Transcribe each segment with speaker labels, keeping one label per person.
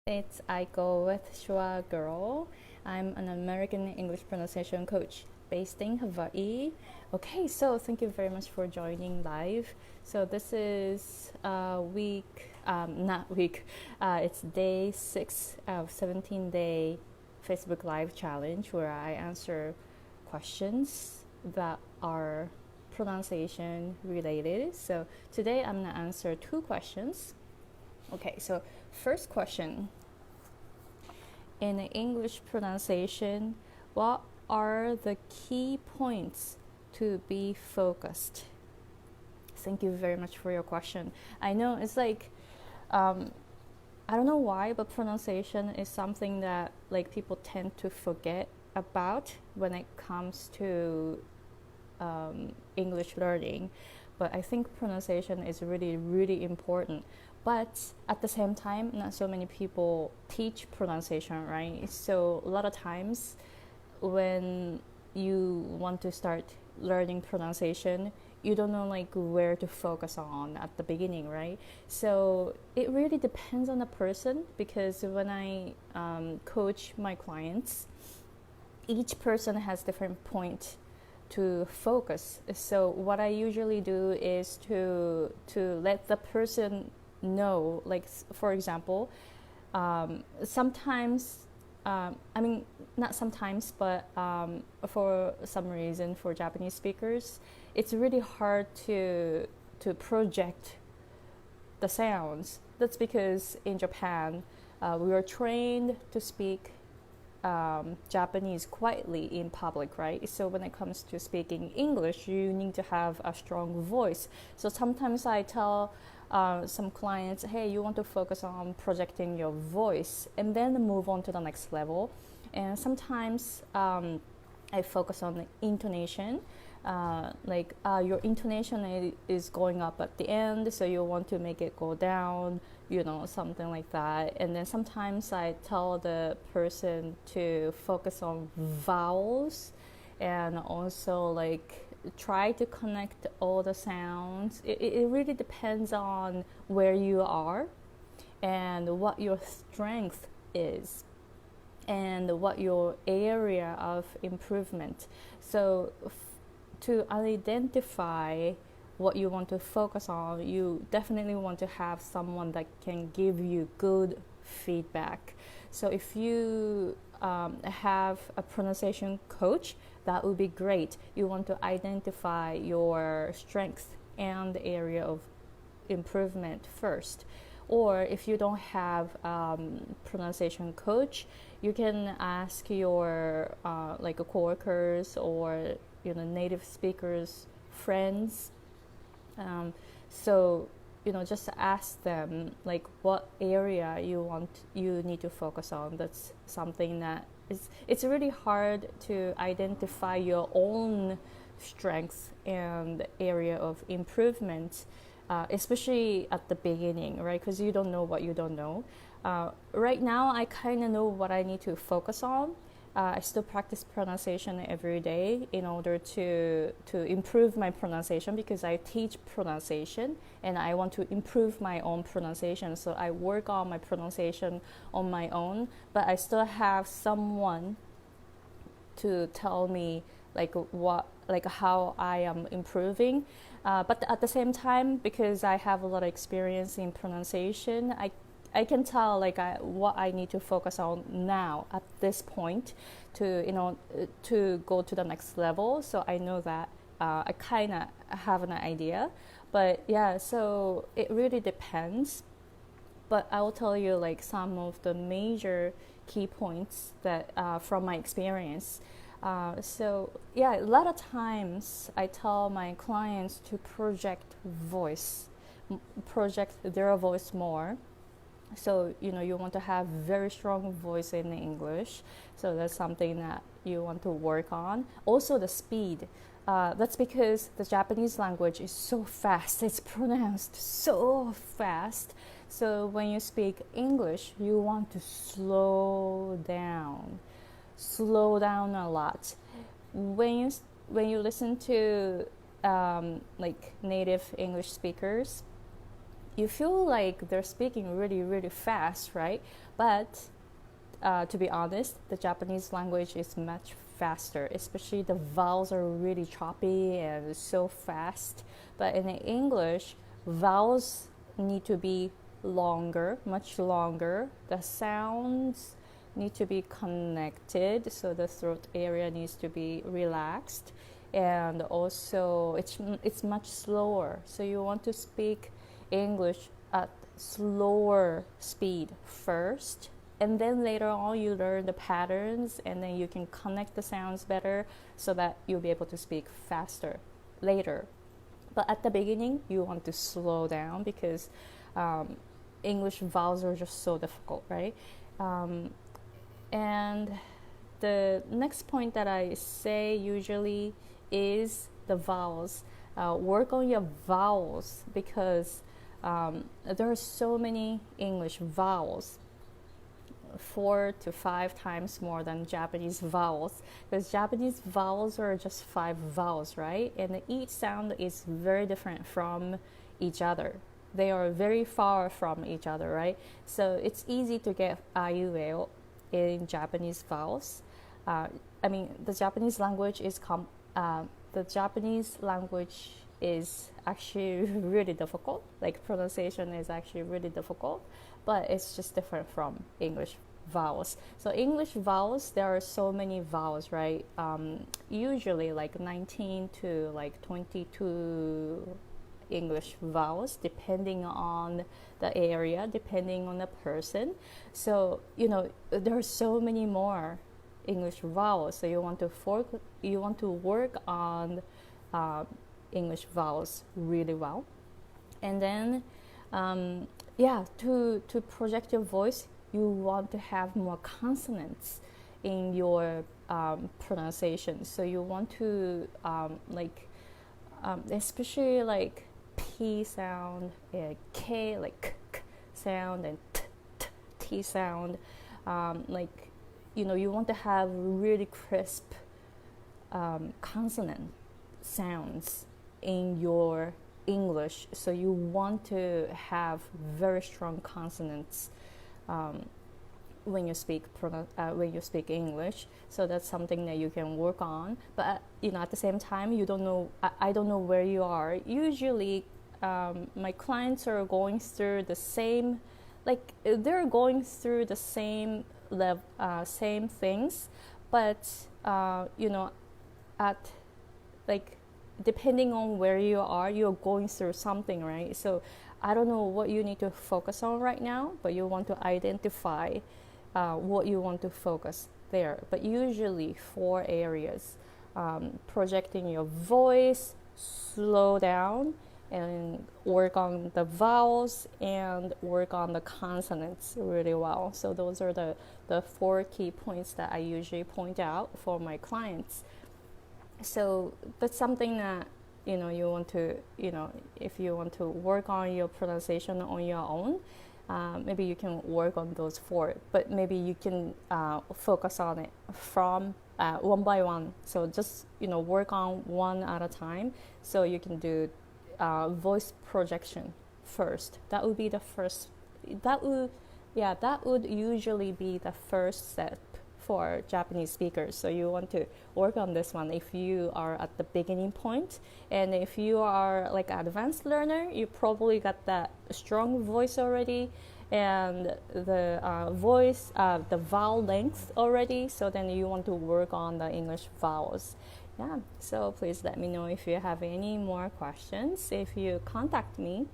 Speaker 1: It's Aiko with Shua Girl. I'm an American English pronunciation coach based in Hawaii. Okay, so thank you very much for joining live. So this is it's day 6 of 17-day Facebook Live challenge where I answer questions that are pronunciation related. So today I'm gonna answer 2 questions. Okay, so first question. In English pronunciation, what are the key points to be focused? Thank you very much for your question. I know it's like, I don't know why, but pronunciation is something that like people tend to forget about when it comes to English learning. But I think pronunciation is really, really important. But at the same time, not so many people teach pronunciation, right? So a lot of times when you want to start learning pronunciation, you don't know like where to focus on at the beginning, right? So it really depends on the person, because when I coach my clients, each person has different point to focus. So what I usually do is to let the person know, like for example, sometimes not sometimes, but for some reason for Japanese speakers, it's really hard to project the sounds. That's because in Japan, we are trained to speak Japanese quietly in public, right? So when it comes to speaking English, you need to have a strong voice. So sometimes I tell some clients, hey, you want to focus on projecting your voice and then move on to the next level. And sometimes I focus on the intonation. Your intonation is going up at the end, so you want to make it go down, something like that. And then sometimes I tell the person to focus on vowels and also like try to connect all the sounds. It really depends on where you are and what your strength is and what your area of improvement. So to identify what you want to focus on, you definitely want to have someone that can give you good feedback. So if you have a pronunciation coach, that would be great. You want to identify your strength and the area of improvement first. Or if you don't have pronunciation coach, you can ask your coworkers or native speakers, friends. Just ask them like what area you need to focus on. That's something that it's really hard to identify your own strengths and area of improvement, especially at the beginning, right? Because you don't know what you don't know. Right now, I kind of know what I need to focus on. I still practice pronunciation every day in order to improve my pronunciation, because I teach pronunciation and I want to improve my own pronunciation. So I work on my pronunciation on my own, but I still have someone to tell me how I am improving. But at the same time, because I have a lot of experience in pronunciation, I can tell what I need to focus on now at this point to go to the next level. So I know that I kind of have an idea. But yeah, so it really depends. But I will tell you like some of the major key points that from my experience. So yeah, a lot of times I tell my clients to project their voice more. So, you want to have very strong voice in English. So that's something that you want to work on. Also the speed. That's because the Japanese language is so fast. It's pronounced so fast. So when you speak English, you want to slow down a lot. When you listen to native English speakers, you feel like they're speaking really, really fast, right? But to be honest, the Japanese language is much faster, especially the vowels are really choppy and so fast. But in English, vowels need to be longer, much longer. The sounds need to be connected, so the throat area needs to be relaxed, and also it's much slower. So you want to speak English at slower speed first, and then later on you learn the patterns, and then you can connect the sounds better so that you'll be able to speak faster later. But at the beginning, you want to slow down because English vowels are just so difficult, right? And the next point that I say usually is the vowels. Work on your vowels because there are so many English vowels, 4 to 5 times more than Japanese vowels, because Japanese vowels are just 5 vowels, right? And each sound is very different from each other. They are very far from each other, right? So it's easy to get aiueo in Japanese vowels. The Japanese language is actually really difficult. Like pronunciation is actually really difficult, but it's just different from English vowels. So English vowels, there are so many vowels, right? Usually like 19 to like 22 English vowels, depending on the area, depending on the person. So there are so many more English vowels. So you want to work on English vowels really well, and then to project your voice, you want to have more consonants in your pronunciation. So you want to especially like P sound, K, like K sound, and T sound. You want to have really crisp consonant sounds in your English. So you want to have very strong consonants when you speak English. So that's something that you can work on. But at the same time, you don't know. I don't know where you are. Usually, my clients are going through the same, they're going through the same same things, but depending on where you are, you're going through something, right? So I don't know what you need to focus on right now, but you want to identify what you want to focus there. But usually 4 areas: projecting your voice, slow down, and work on the vowels, and work on the consonants really well. So those are the 4 key points that I usually point out for my clients. So that's something that you want to, if you want to work on your pronunciation on your own, maybe you can work on those 4, but maybe you can focus on it from one by one. So just work on one at a time. So you can do voice projection first. That would be the first. That would usually be the first step for Japanese speakers. So you want to work on this one if you are at the beginning point. And if you are like an advanced learner, you probably got that strong voice already, and the the vowel length already. So then you want to work on the English vowels. Yeah, so please let me know if you have any more questions. If you contact me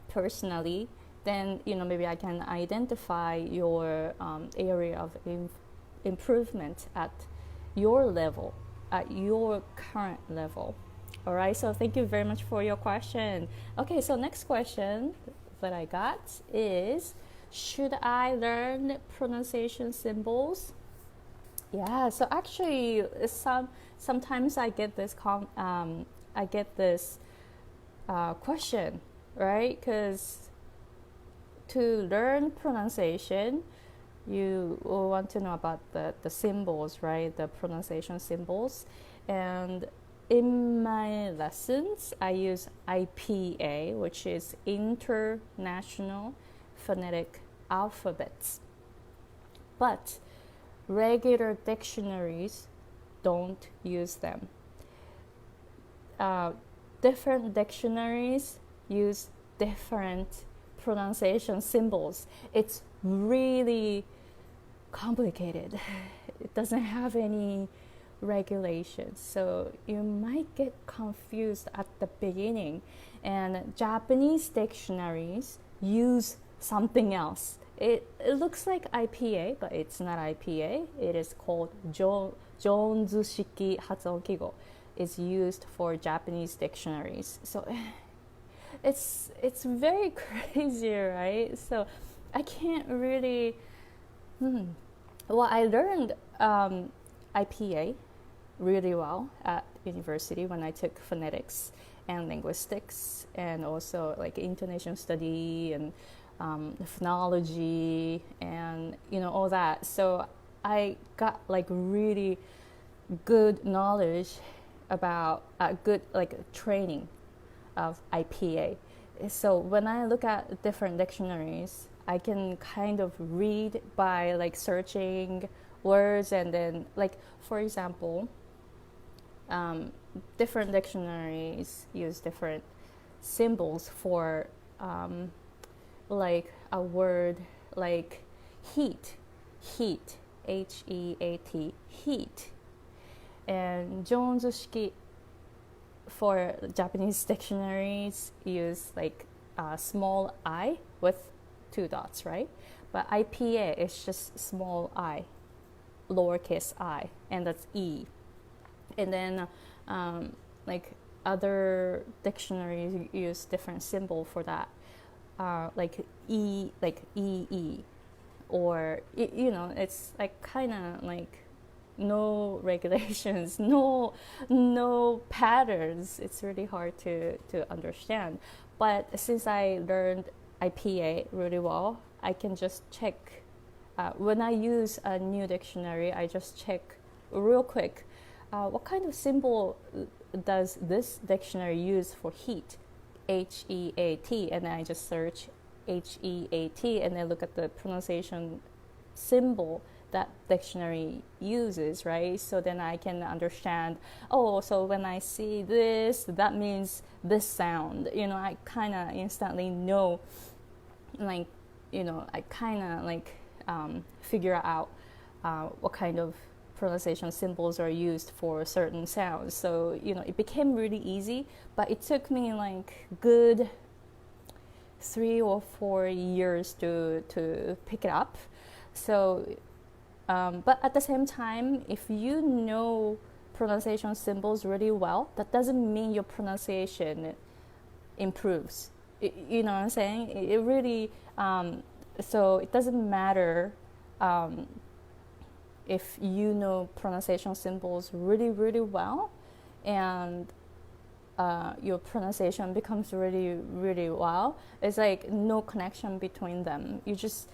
Speaker 1: personally, then maybe I can identify your area of improvement at your level, at your current level. All right, so thank you very much for your question. Okay, so next question that I got is, should I learn pronunciation symbols? Yeah, so actually sometimes I get this question, right? Because to learn pronunciation, you will want to know about the symbols, right? The pronunciation symbols. And in my lessons, I use IPA, which is International Phonetic Alphabets. But regular dictionaries don't use them. Different dictionaries use different pronunciation symbols. It's really complicated. It doesn't have any regulations, so you might get confused at the beginning. And Japanese dictionaries use something else. It looks like IPA, but it's not IPA. It is called Jones-shiki Hatsuon Kigo. It's used for Japanese dictionaries. So it's very crazy, right? So I can't really. Well, I learned IPA really well at university when I took phonetics and linguistics, and also like intonation study and phonology and all that. So I got like really good knowledge about good like training of IPA. So when I look at different dictionaries, I can kind of read by like searching words, and then like for example, different dictionaries use different symbols for like a word like heat, H-E-A-T, heat. And Jones-shiki for Japanese dictionaries use like a small I with 2 dots, right? But IPA is just small I, lowercase I, and that's E. And then like other dictionaries use different symbol for that, like E, like EE, or it's like kind of like no regulations, no patterns. It's really hard to understand. But since I learned IPA really well, I can just check. When I use a new dictionary, I just check real quick, what kind of symbol does this dictionary use for heat? H-E-A-T, and then I just search H-E-A-T, and then look at the pronunciation symbol that dictionary uses, right? So then I can understand, so when I see this, that means this sound. I kind of instantly know, like, I kind of like figure out what kind of pronunciation symbols are used for certain sounds. So, it became really easy, but it took me like good 3 or 4 years to pick it up. So, but at the same time, if you know pronunciation symbols really well, that doesn't mean your pronunciation improves. You know what I'm saying? It really, so it doesn't matter if you know pronunciation symbols really, really well, and your pronunciation becomes really, really well. It's like no connection between them. You just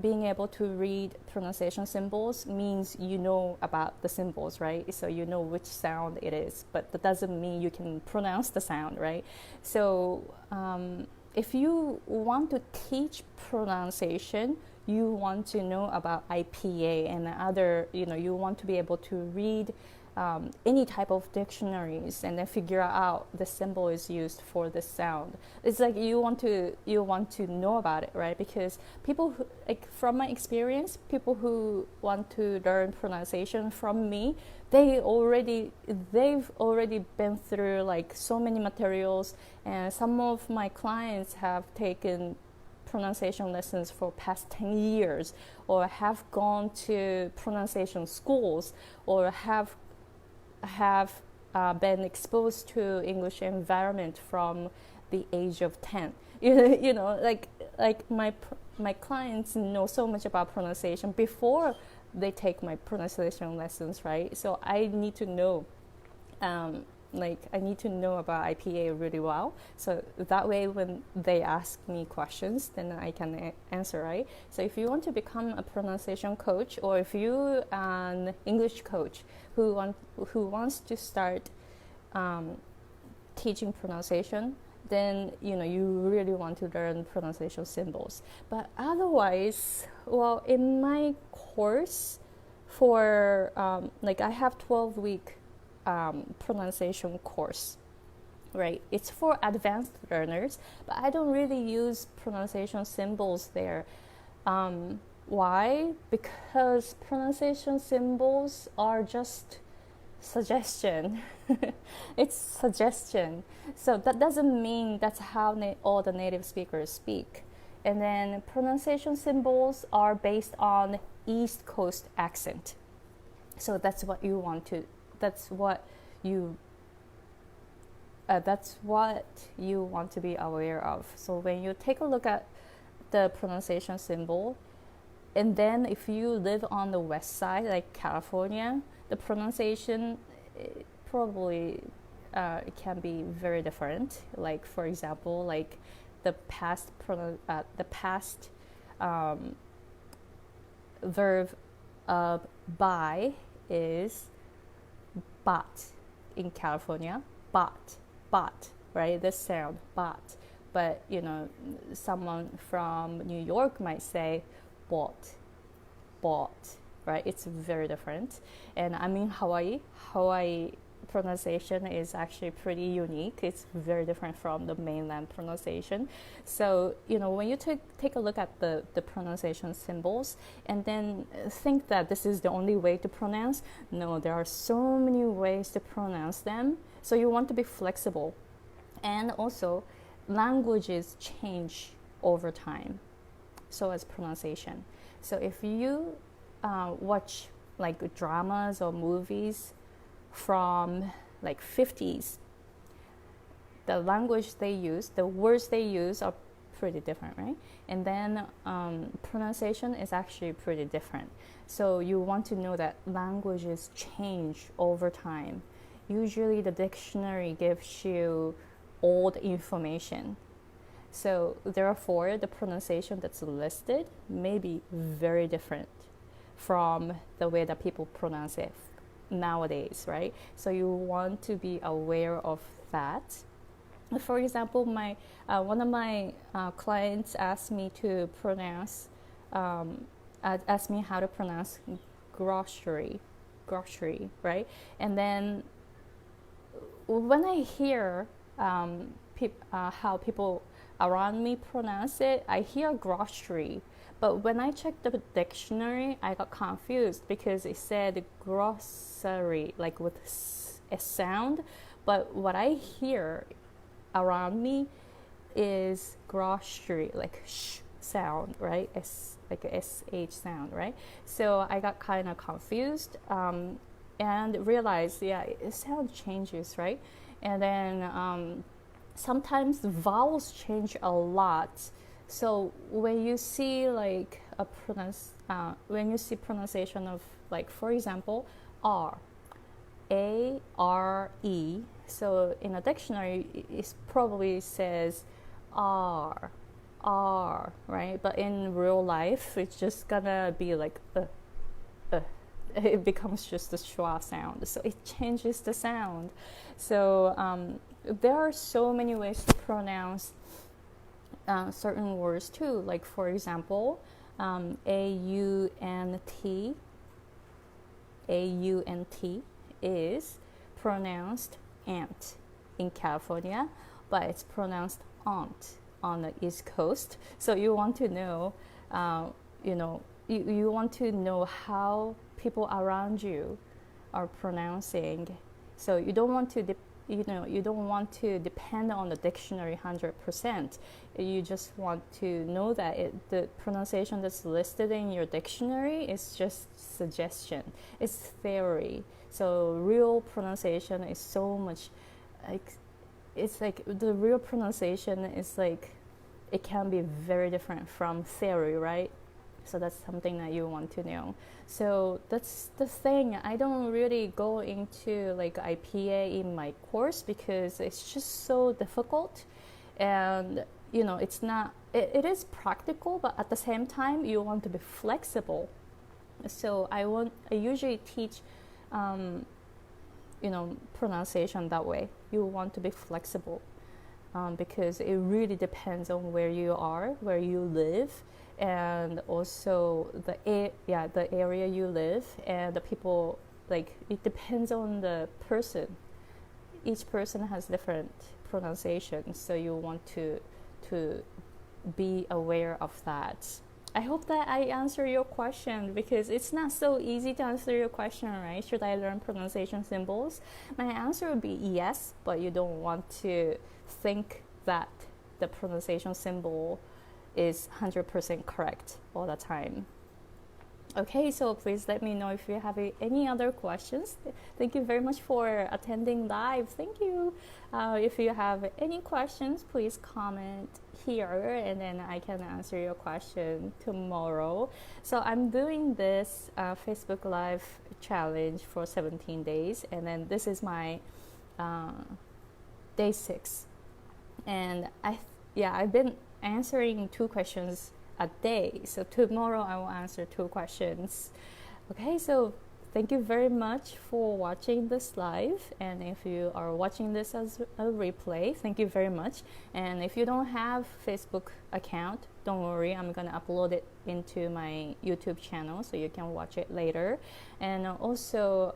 Speaker 1: being able to read pronunciation symbols means you know about the symbols, right? So you know which sound it is, but that doesn't mean you can pronounce the sound, right? So if you want to teach pronunciation, you want to know about IPA and other, you want to be able to read any type of dictionaries and then figure out the symbol is used for this sound. It's like you want to know about it, right? Because people who, like from my experience, people who want to learn pronunciation from me, they've already been through like so many materials, and some of my clients have taken pronunciation lessons for past 10 years, or have gone to pronunciation schools, or have been exposed to English environment from the age of 10. Like my clients know so much about pronunciation before they take my pronunciation lessons, right? So I need to know about IPA really well, so that way when they ask me questions, then I can answer, right? So if you want to become a pronunciation coach, or if you're an English coach who wants to start teaching pronunciation, then you really want to learn pronunciation symbols. But otherwise, well, in my course for I have 12-week pronunciation course, right? It's for advanced learners, but I don't really use pronunciation symbols there. Why? Because pronunciation symbols are just suggestion. It's suggestion. So that doesn't mean that's how all the native speakers speak. And then pronunciation symbols are based on East Coast accent. So that's what you want to be aware of. So when you take a look at the pronunciation symbol, and then if you live on the west side, like California, the pronunciation probably it can be very different. Like for example, like the past verb of buy is bought in California. Bought, right? This sound, bought. But someone from New York might say bought, right? It's very different. And I'm in Hawaii. Hawaii pronunciation is actually pretty unique. It's very different from the mainland pronunciation. So when you take a look at the pronunciation symbols and then think that this is the only way to pronounce, no, there are so many ways to pronounce them. So you want to be flexible. And also languages change over time, so as pronunciation. So if you watch like dramas or movies from like 50s, the language they use, the words they use are pretty different, right? And then pronunciation is actually pretty different. So you want to know that languages change over time. Usually the dictionary gives you old information. So therefore, the pronunciation that's listed may be very different from the way that people pronounce it nowadays, right? So you want to be aware of that. For example, one of my clients asked me how to pronounce grocery, right? And then when I hear how people around me pronounce it, I hear grocery. But when I checked the dictionary, I got confused because it said grocery, like with a sound. But what I hear around me is grocery, like sh sound, right? Like a SH sound, right? So I got kind of confused and realized, sound changes, right? And then sometimes the vowels change a lot. So when you see like pronunciation of, like, for example, R, A-R-E. So in a dictionary, it probably says R, right? But in real life, it's just gonna be like it becomes just a schwa sound. So it changes the sound. So there are so many ways to pronounce certain words too. Like for example, A-U-N-T is pronounced ant in California, but it's pronounced aunt on the East Coast. So you want to know, you want to know how people around you are pronouncing. So you don't want to depend on the dictionary 100%. You just want to know that the pronunciation that's listed in your dictionary is just suggestion. It's theory. So real pronunciation is so much it's like the real pronunciation is like, it can be very different from theory, right? So that's something that you want to know. So that's the thing. I don't really go into like IPA in my course because it's just so difficult, and it's not. It is practical, but at the same time, you want to be flexible. So I usually teach, pronunciation that way. You want to be flexible, because it really depends on where you are, where you live, and also the area you live, and the people. Like, it depends on the person. Each person has different pronunciations, so you want to be aware of that. I hope that I answer your question, because it's not so easy to answer your question, right? Should I learn pronunciation symbols? My answer would be yes, but you don't want to think that the pronunciation symbol is 100% correct all the time. Okay, so please let me know if you have any other questions. Thank you very much for attending live. Thank you. If you have any questions, please comment here, and then I can answer your question tomorrow. So I'm doing this Facebook Live challenge for 17 days, and then this is my day 6. And I've been answering 2 questions a day. So tomorrow I will answer 2 questions. Okay, so thank you very much for watching this live. And if you are watching this as a replay, thank you very much. And if you don't have Facebook account, don't worry, I'm gonna upload it into my YouTube channel so you can watch it later. And also,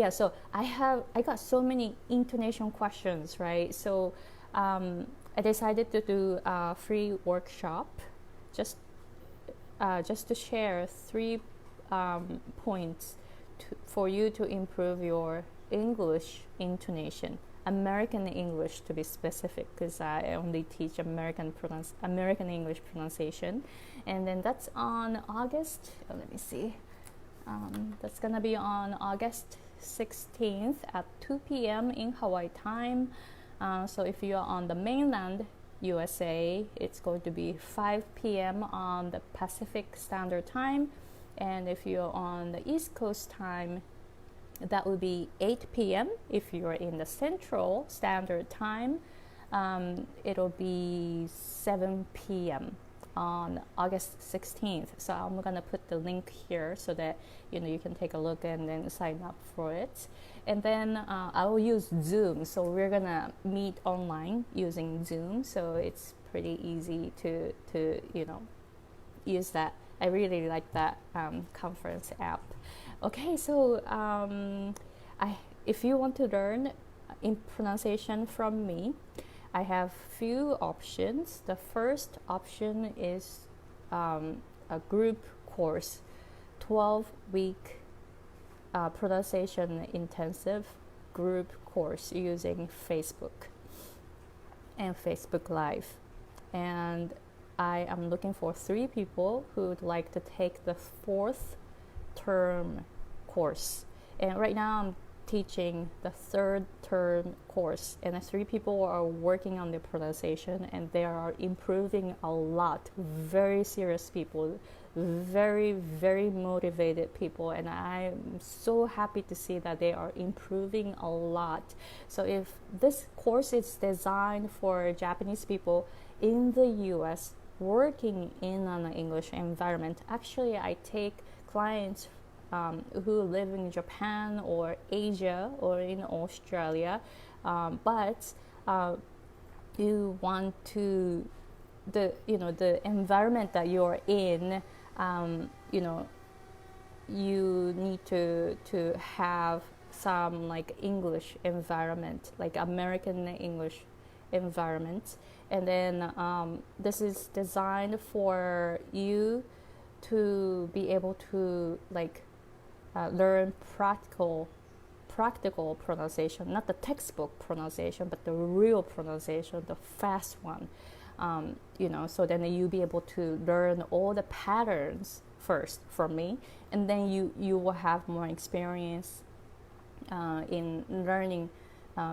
Speaker 1: so I got so many intonation questions, right? So I decided to do a free workshop just to share 3 points for you to improve your English intonation, American English to be specific, because I only teach American English pronunciation. And then that's on August, that's gonna be on August 16th at 2 p.m. in Hawaii time. So if you are on the mainland USA, it's going to be 5 p.m. on the Pacific Standard Time. And if you're on the East Coast time, that will be 8 p.m. If you're in the Central Standard Time, it'll be 7 p.m. on August 16th. So I'm gonna put the link here so that you can take a look and then sign up for it. And then I will use Zoom. So we're gonna meet online using Zoom. So it's pretty easy to use that. I really like that conference app. Okay, so if you want to learn in pronunciation from me, I have few options. The first option is a group course, 12-week pronunciation intensive group course using Facebook and Facebook Live. And I am looking for 3 people who would like to take the 4th term course. And right now I'm teaching the 3rd term course, and the 3 people are working on the pronunciation, and they are improving a lot. Very serious people, very, very motivated people, and I'm so happy to see that they are improving a lot. So if this course is designed for Japanese people in the US working in an English environment, actually I take clients who live in Japan or Asia or in Australia, but you want to the environment that you're in, you need to have some like English environment, like American English environment, and then this is designed for you to be able to learn practical pronunciation, not the textbook pronunciation, but the real pronunciation, the fast one. So then you'll be able to learn all the patterns first from me, and then you will have more experience in learning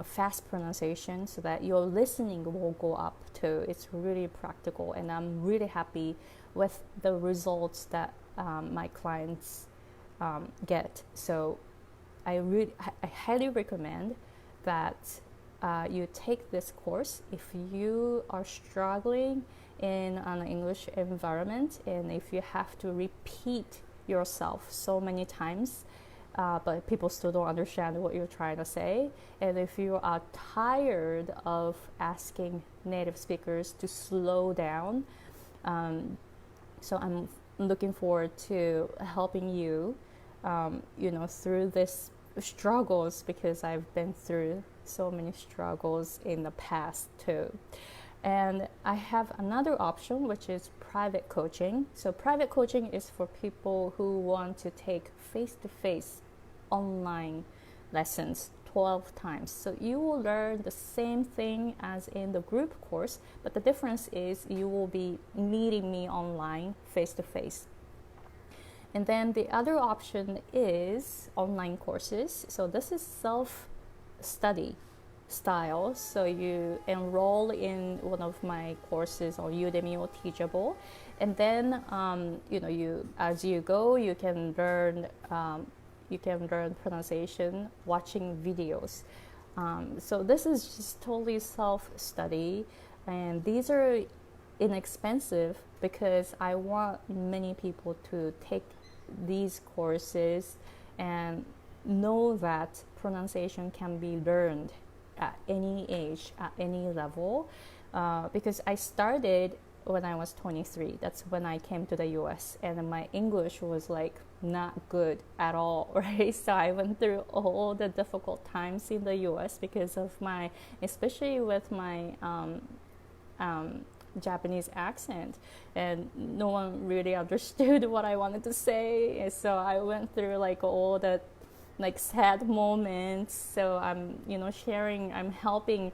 Speaker 1: fast pronunciation, so that your listening will go up too. It's really practical, and I'm really happy with the results that my clients get. So I highly recommend that you take this course if you are struggling in an English environment, and if you have to repeat yourself so many times, but people still don't understand what you're trying to say. And if you are tired of asking native speakers to slow down, so I'm looking forward to helping you, through this struggles, because I've been through so many struggles in the past too. And I have another option, which is private coaching. So private coaching is for people who want to take face-to-face online lessons 12 times. So you will learn the same thing as in the group course, but the difference is you will be meeting me online face-to-face. And then the other option is online courses. So this is self-study style. So you enroll in one of my courses on Udemy or Teachable, and then as you go, you can learn pronunciation watching videos. So this is just totally self-study, and these are inexpensive because I want many people to take these courses and know that pronunciation can be learned at any age, at any level, because I started when I was 23. That's when I came to the US, and my English was like not good at all, right? So I went through all the difficult times in the US because of especially with my Japanese accent, and no one really understood what I wanted to say. And so I went through like all the sad moments. So I'm helping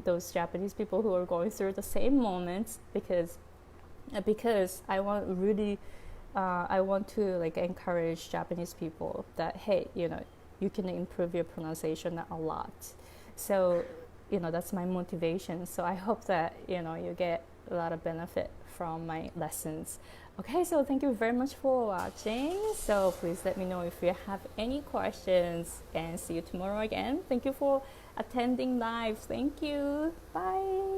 Speaker 1: those Japanese people who are going through the same moments, because I want to encourage Japanese people that, hey, you can improve your pronunciation a lot. So that's my motivation. So I hope that you get a lot of benefit from my lessons. Okay, so thank you very much for watching. So please let me know if you have any questions, and see you tomorrow again. Thank you for attending live. Thank you. Bye.